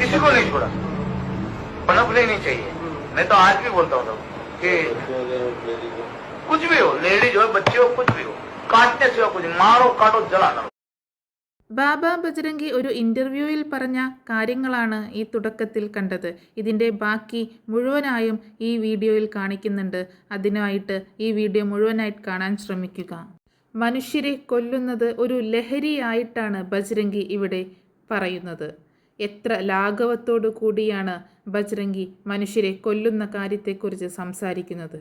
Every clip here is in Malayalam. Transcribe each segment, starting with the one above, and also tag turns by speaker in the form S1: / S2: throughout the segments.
S1: किसी को नहीं छोड़ा, पनपने नहीं चाहिए। मैं तो आज भी बोलता हूँ कि कुछ भी हो, लेडीज हो, बच्चे हो, कुछ भी हो, काटने से कुछ मारो, काटो, जलाना।
S2: ബാബ ബജ്രംഗി ഒരു ഇൻ്റർവ്യൂവിൽ പറഞ്ഞ കാര്യങ്ങളാണ് ഈ തുടക്കത്തിൽ കണ്ടത്. ഇതിൻ്റെ ബാക്കി മുഴുവനായും ഈ വീഡിയോയിൽ കാണിക്കുന്നുണ്ട്. അതിനായിട്ട് ഈ വീഡിയോ മുഴുവനായിട്ട് കാണാൻ ശ്രമിക്കുക. മനുഷ്യരെ കൊല്ലുന്നത് ഒരു ലഹരിയായിട്ടാണ് ബജ്രംഗി ഇവിടെ പറയുന്നത്. എത്ര ലാഘവത്തോടു കൂടിയാണ് ബജ്രംഗി മനുഷ്യരെ കൊല്ലുന്ന കാര്യത്തെക്കുറിച്ച് സംസാരിക്കുന്നത്.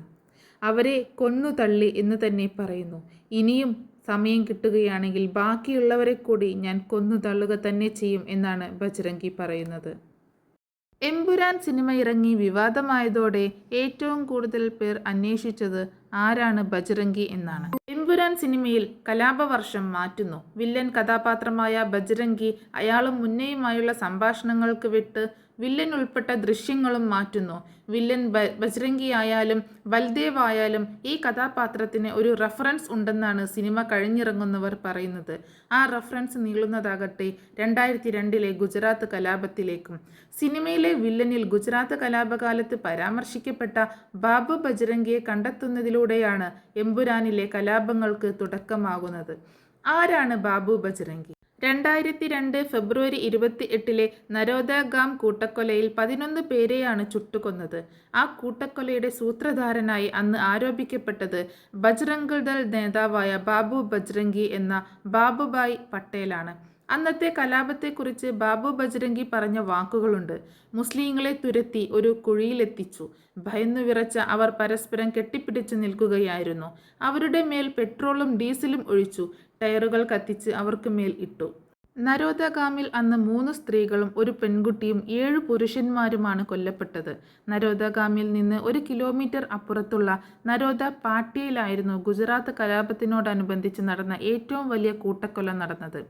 S2: അവരെ കൊന്നു തള്ളി എന്ന് തന്നെ പറയുന്നു. ഇനിയും സമയം കിട്ടുകയാണെങ്കിൽ ബാക്കിയുള്ളവരെ കൂടി ഞാൻ കൊന്നു തള്ളുക തന്നെ ചെയ്യും എന്നാണ് ബജ്രംഗി പറയുന്നത്. എമ്പുരാൻ സിനിമ ഇറങ്ങി വിവാദമായതോടെ ഏറ്റവും കൂടുതൽ പേർ അന്വേഷിച്ചത് ആരാണ് ബജ്രംഗി എന്നാണ്. എമ്പുരാൻ സിനിമയിൽ കലാപവർഷം മാറ്റുന്നു. വില്ലൻ കഥാപാത്രമായ ബജ്രംഗി അയാളും മുന്നേയുമായുള്ള സംഭാഷണങ്ങൾക്ക് വിട്ട് വില്ലൻ ഉൾപ്പെട്ട ദൃശ്യങ്ങളും മാറ്റുന്നു. വില്ലൻ ബജ്രംഗി ആയാലും ബൽദേവ് ആയാലും ഈ കഥാപാത്രത്തിന് ഒരു റഫറൻസ് ഉണ്ടെന്നാണ് സിനിമ കഴിഞ്ഞിറങ്ങുന്നവർ പറയുന്നത്. ആ റഫറൻസ് നീളുന്നതാകട്ടെ 2002 ഗുജറാത്ത് കലാപത്തിലേക്കും. സിനിമയിലെ വില്ലനിൽ ഗുജറാത്ത് കലാപകാലത്ത് പരാമർശിക്കപ്പെട്ട ബാബു ബജ്രംഗിയെ കണ്ടെത്തുന്നതിലൂടെയാണ് എമ്പുരാനിലെ കലാപങ്ങൾക്ക് തുടക്കമാകുന്നത്. ആരാണ് ബാബു ബജ്രംഗി? 2002 ഫെബ്രുവരി 28 നരോദാഗാം കൂട്ടക്കൊലയിൽ 11 പേരെയാണ് ചുട്ടുകൊന്നത്. ആ കൂട്ടക്കൊലയുടെ സൂത്രധാരനായി അന്ന് ആരോപിക്കപ്പെട്ടത് ബജ്റംഗ് ദൾ നേതാവായ ബാബു ബജ്രംഗി എന്ന ബാബുഭായ് പട്ടേലാണ്. അന്നത്തെ കലാപത്തെക്കുറിച്ച് ബാബു ബജ്രംഗി പറഞ്ഞ വാക്കുകളുണ്ട്. മുസ്ലിങ്ങളെ തുരത്തി ഒരു കുഴിയിലെത്തിച്ചു. ഭയന്നു വിറച്ച അവർ പരസ്പരം കെട്ടിപ്പിടിച്ചു നിൽക്കുകയായിരുന്നു. അവരുടെ മേൽ പെട്രോളും ഡീസലും ഒഴിച്ചു. ടയറുകൾ കത്തിച്ച് അവർക്ക് മേൽ ഇട്ടു. നരോദാഗാമിൽ അന്ന് 3 സ്ത്രീകളും ഒരു പെൺകുട്ടിയും 7 പുരുഷന്മാരുമാണ് കൊല്ലപ്പെട്ടത്. നരോദാഗാമിൽ നിന്ന് 1 കിലോമീറ്റർ അപ്പുറത്തുള്ള നരോദ പാട്യയിലായിരുന്നു ഗുജറാത്ത് കലാപത്തിനോടനുബന്ധിച്ച് നടന്ന ഏറ്റവും വലിയ കൂട്ടക്കൊല നടന്നത്.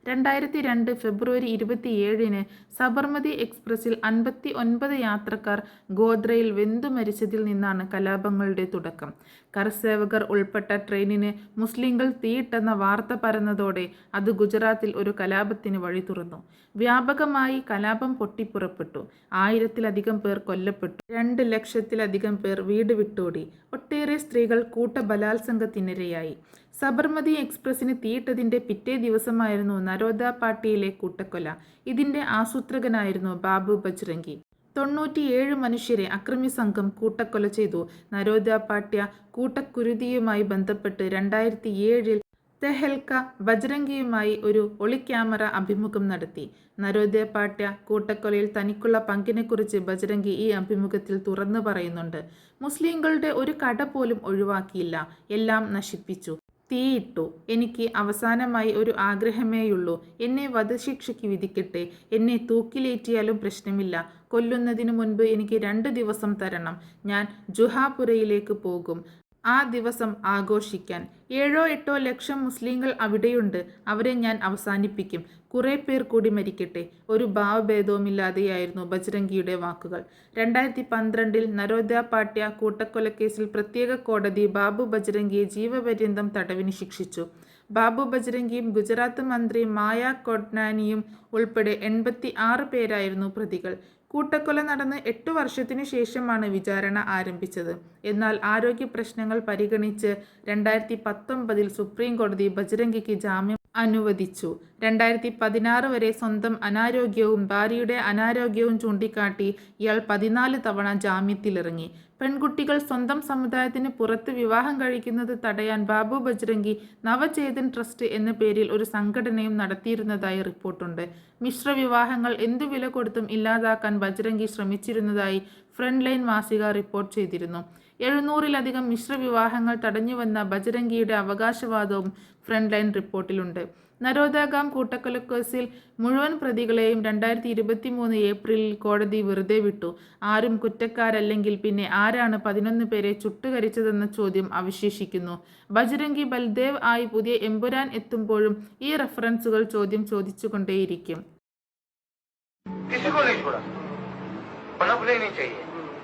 S2: 2002 ഫെബ്രുവരി 27 സബർമതി എക്സ്പ്രസിൽ 59 യാത്രക്കാർ ഗോദ്രയിൽ വെന്തു മരിച്ചതിൽ നിന്നാണ് കലാപങ്ങളുടെ തുടക്കം. കർസേവകർ ഉൾപ്പെട്ട ട്രെയിനിന് മുസ്ലിങ്ങൾ തീയിട്ടെന്ന വാർത്ത പരന്നതോടെ അത് ഗുജറാത്തിൽ ഒരു കലാപത്തിന് വഴി തുറന്നു. വ്യാപകമായി കലാപം പൊട്ടിപ്പുറപ്പെട്ടു. 1000-ലധികം പേർ കൊല്ലപ്പെട്ടു. 2 ലക്ഷത്തിലധികം പേർ വീട് വിട്ടോടി. ഒട്ടേറെ സ്ത്രീകൾ കൂട്ടബലാത്സംഗത്തിനിരയായി. സബർമതി എക്സ്പ്രസിന് തീയിട്ടതിൻ്റെ പിറ്റേ ദിവസമായിരുന്നു നരോദ പാട്യയിലെ കൂട്ടക്കൊല. ഇതിൻ്റെ ആസൂത്രകനായിരുന്നു ബാബു ബജ്രംഗി. 97 മനുഷ്യരെ അക്രമി സംഘം കൂട്ടക്കൊല ചെയ്തു. നരോദ പാട്യ കൂട്ടക്കുരുതിയുമായി ബന്ധപ്പെട്ട് 2007 തെഹൽക്ക ബജ്രംഗിയുമായി ഒരു ഒളിക്യാമറ അഭിമുഖം നടത്തി. നരോദ പാട്യ കൂട്ടക്കൊലയിൽ തനിക്കുള്ള പങ്കിനെക്കുറിച്ച് ബജ്രംഗി ഈ അഭിമുഖത്തിൽ തുറന്നു പറയുന്നുണ്ട്. മുസ്ലിങ്ങളുടെ ഒരു കട പോലും ഒഴിവാക്കിയില്ല, എല്ലാം നശിപ്പിച്ചു, തീയിട്ടു. എനിക്ക് അവസാനമായി ഒരു ആഗ്രഹമേയുള്ളൂ, എന്നെ വധശിക്ഷയ്ക്ക് വിധിക്കട്ടെ. എന്നെ തൂക്കിലേറ്റിയാലും പ്രശ്നമില്ല. കൊല്ലുന്നതിന് മുൻപ് എനിക്ക് 2 ദിവസം തരണം. ഞാൻ ജുഹാപുരയിലേക്ക് പോകും, ആ ദിവസം ആഘോഷിക്കാൻ. 7-8 ലക്ഷം മുസ്ലിങ്ങൾ അവിടെയുണ്ട്. അവരെ ഞാൻ അവസാനിപ്പിക്കും. കുറേ പേർ കൂടി മരിക്കട്ടെ. ഒരു ഭാവഭേദവുമില്ലാതെയായിരുന്നു ബജ്രംഗിയുടെ വാക്കുകൾ. 2012 നരോദ പാട്യ കൂട്ടക്കൊലക്കേസിൽ പ്രത്യേക കോടതി ബാബു ബജ്രംഗിയെ ജീവപര്യന്തം തടവിന് ശിക്ഷിച്ചു. ബാബു ബജ്രംഗിയും ഗുജറാത്ത് മന്ത്രി മായ കൊട്നാനിയും ഉൾപ്പെടെ 86 പേരായിരുന്നു പ്രതികൾ. കൂട്ടക്കൊല നടന്ന് 8 വർഷത്തിനു ശേഷമാണ് വിചാരണ ആരംഭിച്ചത്. എന്നാൽ ആരോഗ്യ പ്രശ്നങ്ങൾ പരിഗണിച്ച് 2019 സുപ്രീം കോടതി ബജ്രംഗിക്ക് ജാമ്യം അനുവദിച്ചു. 2016 വരെ സ്വന്തം അനാരോഗ്യവും ഭാര്യയുടെ അനാരോഗ്യവും ചൂണ്ടിക്കാട്ടി ഇയാൾ 14 തവണ ജാമ്യത്തിലിറങ്ങി. പെൺകുട്ടികൾ സ്വന്തം സമുദായത്തിന് പുറത്ത് വിവാഹം കഴിക്കുന്നത് തടയാൻ ബാബു ബജ്രംഗി നവചേതൻ ട്രസ്റ്റ് എന്ന പേരിൽ ഒരു സംഘടനയും നടത്തിയിരുന്നതായി റിപ്പോർട്ടുണ്ട്. മിശ്ര വിവാഹങ്ങൾ എന്തു വില കൊടുത്തും ഇല്ലാതാക്കാൻ ബജ്രംഗി ശ്രമിച്ചിരുന്നതായി ഫ്രണ്ട് ലൈൻ മാസിക റിപ്പോർട്ട് ചെയ്തിരുന്നു. 700-ലധികം മിശ്ര വിവാഹങ്ങൾ തടഞ്ഞുവെന്ന ബജ്രംഗിയുടെ അവകാശവാദവും ഫ്രണ്ട് ലൈൻ റിപ്പോർട്ടിലുണ്ട്. നരോദാഗാം കൂട്ടക്കൊലക്കേസിൽ മുഴുവൻ പ്രതികളെയും 2023 ഏപ്രിലിൽ കോടതി വെറുതെ വിട്ടു. ആരും കുറ്റക്കാരല്ലെങ്കിൽ പിന്നെ ആരാണ് 11 പേരെ ചുട്ടുകരിച്ചതെന്ന ചോദ്യം അവശേഷിക്കുന്നു. ബജ്രംഗി ബൽദേവ് ആയി പുതിയ എമ്പുരാൻ എത്തുമ്പോഴും ഈ റഫറൻസുകൾ ചോദ്യം ചോദിച്ചുകൊണ്ടേയിരിക്കും.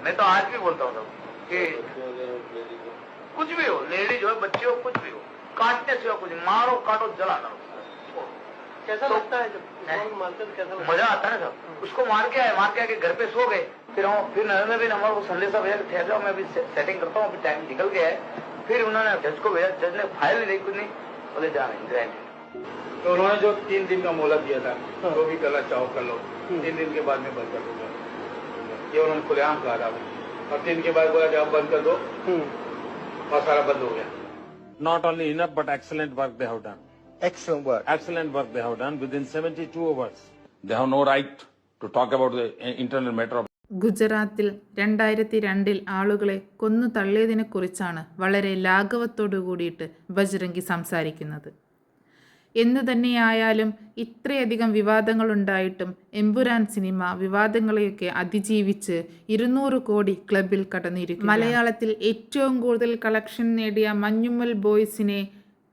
S1: मैं तो आज भी बोलता हूँ कि कुछ भी हो, लेडीज हो, बच्चे हो, कुछ भी हो, काटने से कुछ मारो, काटो, जलाना,
S3: कैसा लगता है जब कौन मारते तो कैसा लगता
S1: मजा आता है ना सब। उसको मार के आके घर पे सो गए। फिर नरेंद्र भी नंबर को संदेशा भेजा ठहर जाओ, मैं अभी सेटिंग करता हूँ, अभी टाइम निकल गया है। फिर उन्होंने जज को भेजा, जज ने फाइल नहीं कुछ नहीं बोले जा रहे हैं।
S4: तो उन्होंने जो 3 दिन का मोहलत दिया था, जो भी करना चाहो कर लो, 3 दिन के बाद में बंद कर दूंगा, ये उन्होंने खुलेआम कहा था। और 3 दिन के बाद बोला जब बंद कर दो और सारा बंद हो गया।
S5: Not only enough, but excellent work they have done.
S6: Excellent work.
S5: Excellent work they have done within 72 hours.
S7: They have no right to talk about the internal matter of
S2: ഗുജറാത്തിൽ 2002 ആളുകളെ കൊന്നു തള്ളിയതിനെക്കുറിച്ചാണ് വളരെ ലാഘവത്തോടു കൂടിയിട്ട് ബജ്രംഗി സംസാരിക്കുന്നത്. എന്നു തന്നെയായാലും ഇത്രയധികം വിവാദങ്ങളുണ്ടായിട്ടും എമ്പുരാൻ സിനിമ വിവാദങ്ങളെയൊക്കെ അതിജീവിച്ച് 200 കോടി ക്ലബിൽ കടന്നിരിക്കുന്നു. മലയാളത്തിൽ ഏറ്റവും കൂടുതൽ കളക്ഷൻ നേടിയ മഞ്ഞുമ്മൽ ബോയ്സിനെ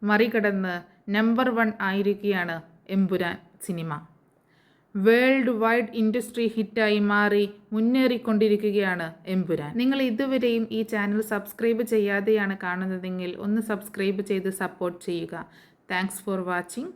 S2: മറികടന്ന് നമ്പർ 1 ആയിരിക്കുകയാണ് Empuraan cinema. World wide industry ഹിറ്റായി മാറി മുന്നേറിക്കൊണ്ടിരിക്കുകയാണ് എമ്പുരാൻ. നിങ്ങൾ ഇതുവരെയും ഈ ചാനൽ സബ്സ്ക്രൈബ് ചെയ്യാതെയാണ് കാണുന്നതെങ്കിൽ ഒന്ന് സബ്സ്ക്രൈബ് ചെയ്ത് സപ്പോർട്ട് ചെയ്യുക. Thanks for watching.